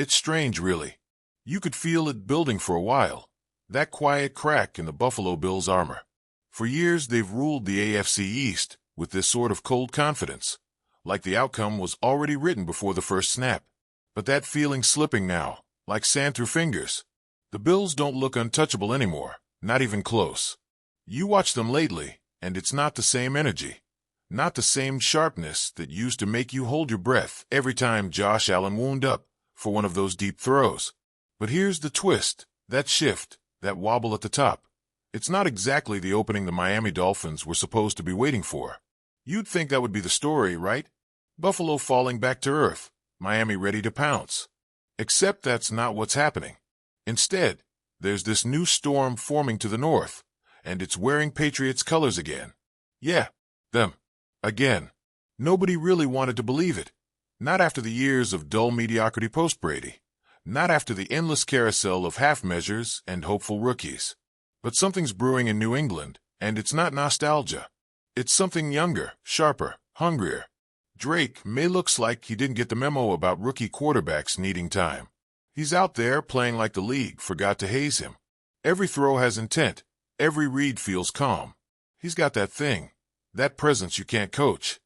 It's strange, really. You could feel it building for a while, that quiet crack in the Buffalo Bills' armor. For years, they've ruled the AFC East with this sort of cold confidence, like the outcome was already written before the first snap. But that feeling's slipping now, like sand through fingers. The Bills don't look untouchable anymore, not even close. You watch them lately, and it's not the same energy, not the same sharpness that used to make you hold your breath every time Josh Allen wound up for one of those deep throws. But here's the twist, that shift, that wobble at the top. It's not exactly the opening the Miami Dolphins were supposed to be waiting for. You'd think that would be the story, right? Buffalo falling back to earth, Miami ready to pounce. Except that's not what's happening. Instead, there's this new storm forming to the north, and it's wearing Patriots colors again. Yeah, them. Again. Nobody really wanted to believe it. Not after the years of dull mediocrity post-Brady. Not after the endless carousel of half measures and hopeful rookies. But something's brewing in New England, and it's not nostalgia. It's something younger, sharper, hungrier. Drake may looks like he didn't get the memo about rookie quarterbacks needing time. He's out there playing like the league forgot to haze him. Every throw has intent. Every read feels calm. He's got that thing, that presence you can't coach.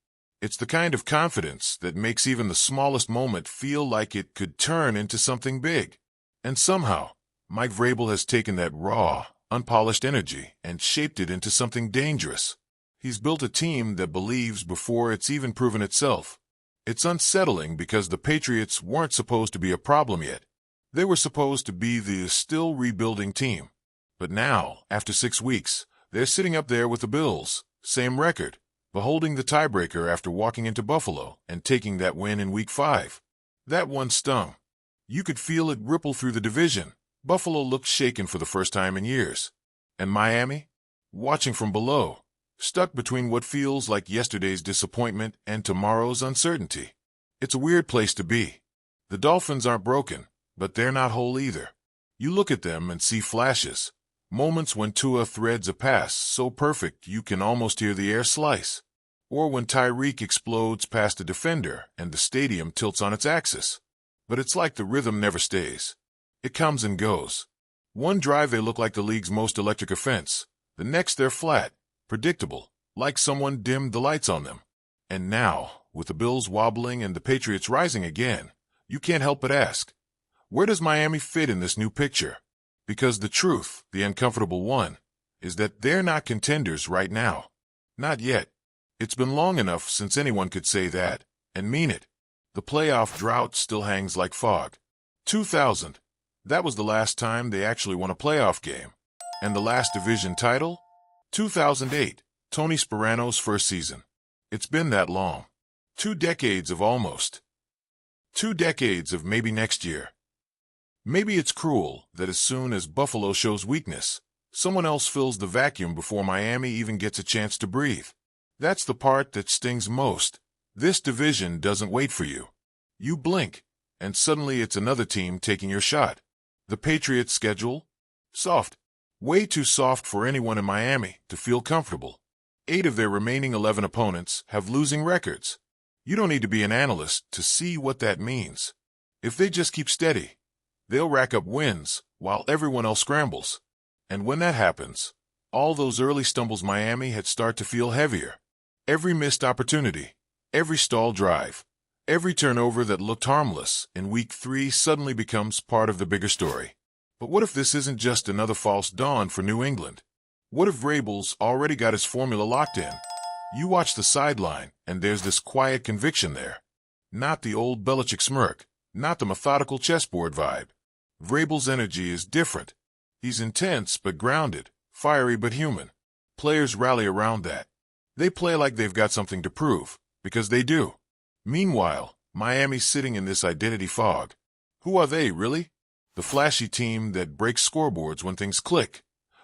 It's the kind of confidence that makes even the smallest moment feel like it could turn into something big. And somehow, Mike Vrabel has taken that raw, unpolished energy and shaped it into something dangerous. He's built a team that believes before it's even proven itself. It's unsettling because the Patriots weren't supposed to be a problem yet. They were supposed to be the still rebuilding team. But now, after 6 weeks, they're sitting up there with the Bills, same record, but holding the tiebreaker after walking into Buffalo and taking that win in Week 5. That one stung. You could feel it ripple through the division. Buffalo looked shaken for the first time in years. And Miami? Watching from below, stuck between what feels like yesterday's disappointment and tomorrow's uncertainty. It's a weird place to be. The Dolphins aren't broken, but they're not whole either. You look at them and see flashes, moments when Tua threads a pass so perfect you can almost hear the air slice, or when Tyreek explodes past a defender and the stadium tilts on its axis. But it's like the rhythm never stays. It comes and goes. One drive they look like the league's most electric offense. The next they're flat, predictable, like someone dimmed the lights on them. And now, with the Bills wobbling and the Patriots rising again, you can't help but ask, where does Miami fit in this new picture? Because the truth, the uncomfortable one, is that they're not contenders right now. Not yet. It's been long enough since anyone could say that, and mean it. The playoff drought still hangs like fog. 2000. That was the last time they actually won a playoff game. And the last division title? 2008, Tony Sparano's first season. It's been that long. 2 decades of almost. 2 decades of maybe next year. Maybe it's cruel that as soon as Buffalo shows weakness, someone else fills the vacuum before Miami even gets a chance to breathe. That's the part that stings most. This division doesn't wait for you. You blink, and suddenly it's another team taking your shot. The Patriots' schedule? Soft. Way too soft for anyone in Miami to feel comfortable. 8 of their remaining 11 opponents have losing records. You don't need to be an analyst to see what that means. If they just keep steady, they'll rack up wins while everyone else scrambles. And when that happens, all those early stumbles Miami had start to feel heavier. Every missed opportunity, every stall drive, every turnover that looked harmless in Week 3 suddenly becomes part of the bigger story. But what if this isn't just another false dawn for New England? What if Vrabel's already got his formula locked in? You watch the sideline, and there's this quiet conviction there. Not the old Belichick smirk, not the methodical chessboard vibe. Vrabel's energy is different. He's intense but grounded, fiery but human. Players rally around that. They play like they've got something to prove, because they do. Meanwhile, Miami's sitting in this identity fog. Who are they, really? The flashy team that breaks scoreboards when things click,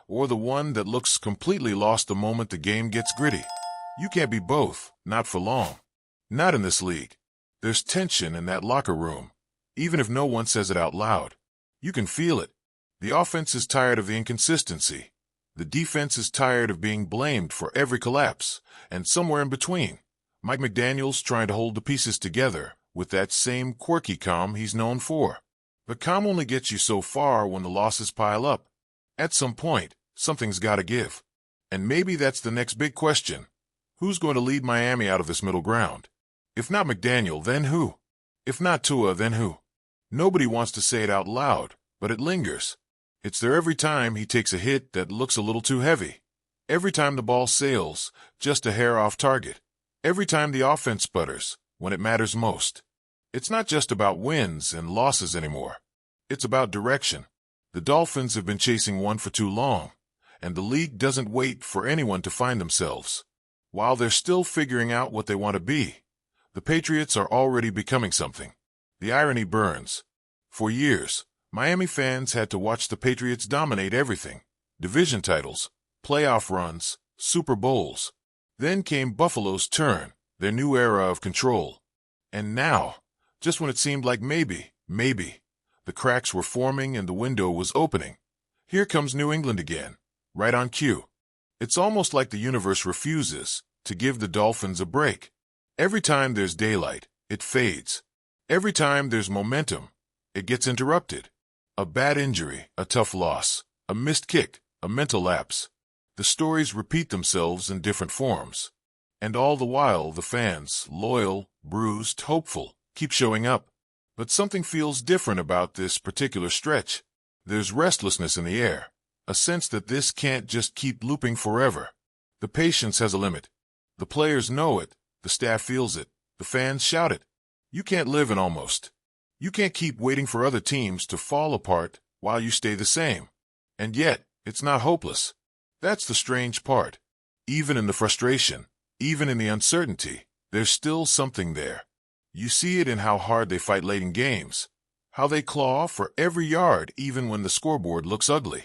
or the one that looks completely lost the moment the game gets gritty? You can't be both, not for long. Not in this league. There's tension in that locker room, even if no one says it out loud. You can feel it. The offense is tired of the inconsistency. The defense is tired of being blamed for every collapse, and somewhere in between, Mike McDaniel's trying to hold the pieces together with that same quirky calm he's known for. But calm only gets you so far when the losses pile up. At some point, something's got to give. And maybe that's the next big question. Who's going to lead Miami out of this middle ground? If not McDaniel, then who? If not Tua, then who? Nobody wants to say it out loud, but it lingers. It's there every time he takes a hit that looks a little too heavy. Every time the ball sails, just a hair off target. Every time the offense sputters, when it matters most. It's not just about wins and losses anymore. It's about direction. The Dolphins have been chasing one for too long, and the league doesn't wait for anyone to find themselves. While they're still figuring out what they want to be, the Patriots are already becoming something. The irony burns. For years, Miami fans had to watch the Patriots dominate everything. Division titles, playoff runs, Super Bowls. Then came Buffalo's turn, their new era of control. And now, just when it seemed like maybe, the cracks were forming and the window was opening, here comes New England again, right on cue. It's almost like the universe refuses to give the Dolphins a break. Every time there's daylight, it fades. Every time there's momentum, it gets interrupted. A bad injury, a tough loss, a missed kick, a mental lapse. The stories repeat themselves in different forms. And all the while, the fans, loyal, bruised, hopeful, keep showing up. But something feels different about this particular stretch. There's restlessness in the air, a sense that this can't just keep looping forever. The patience has a limit. The players know it, the staff feels it, the fans shout it. You can't live in almost. You can't keep waiting for other teams to fall apart while you stay the same. And yet, it's not hopeless. That's the strange part. Even in the frustration, even in the uncertainty, there's still something there. You see it in how hard they fight late in games, how they claw for every yard even when the scoreboard looks ugly.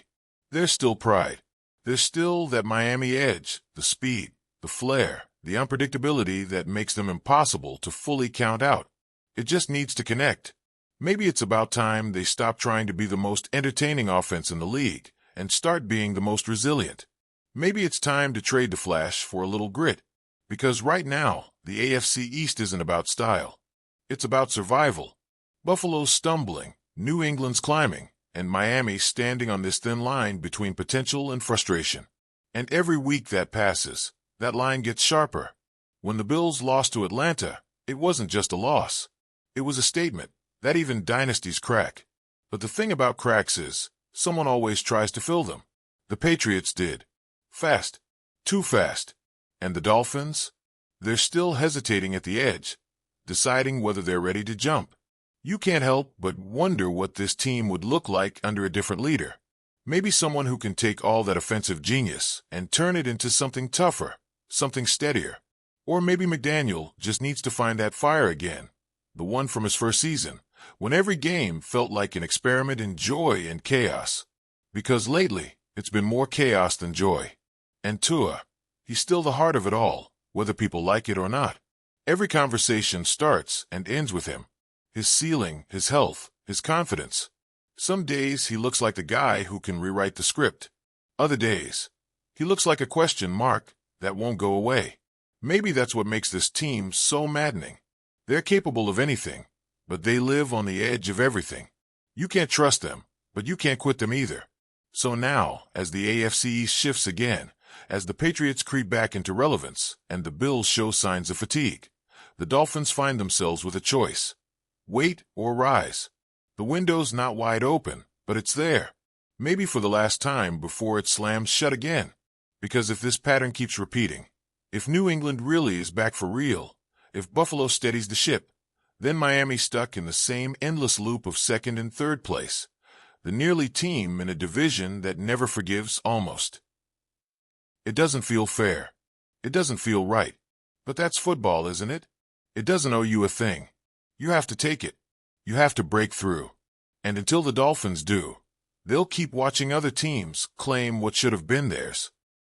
There's still pride. There's still that Miami edge, the speed, the flair, the unpredictability that makes them impossible to fully count out. It just needs to connect. Maybe it's about time they stop trying to be the most entertaining offense in the league and start being the most resilient. Maybe it's time to trade the flash for a little grit. Because right now, the AFC East isn't about style. It's about survival. Buffalo's stumbling, New England's climbing, and Miami standing on this thin line between potential and frustration. And every week that passes, that line gets sharper. When the Bills lost to Atlanta, it wasn't just a loss. It was a statement that even dynasties crack. But the thing about cracks is, someone always tries to fill them. The Patriots did. Fast. Too fast. And the Dolphins? They're still hesitating at the edge, deciding whether they're ready to jump. You can't help but wonder what this team would look like under a different leader. Maybe someone who can take all that offensive genius and turn it into something tougher, something steadier. Or maybe McDaniel just needs to find that fire again, the one from his first season, when every game felt like an experiment in joy and chaos. Because lately, it's been more chaos than joy. And Tua, he's still the heart of it all, whether people like it or not. Every conversation starts and ends with him. His ceiling, his health, his confidence. Some days he looks like the guy who can rewrite the script. Other days, he looks like a question mark that won't go away. Maybe that's what makes this team so maddening. They're capable of anything, but they live on the edge of everything. You can't trust them, but you can't quit them either. So now, as the AFC East shifts again, as the Patriots creep back into relevance and the Bills show signs of fatigue, the Dolphins find themselves with a choice. Wait or rise. The window's not wide open, but it's there. Maybe for the last time before it slams shut again. Because if this pattern keeps repeating, if New England really is back for real, if Buffalo steadies the ship, then Miami's stuck in the same endless loop of second and third place. The nearly team in a division that never forgives almost. It doesn't feel fair. It doesn't feel right. But that's football, isn't it? It doesn't owe you a thing. You have to take it. You have to break through. And until the Dolphins do, they'll keep watching other teams claim what should have been theirs.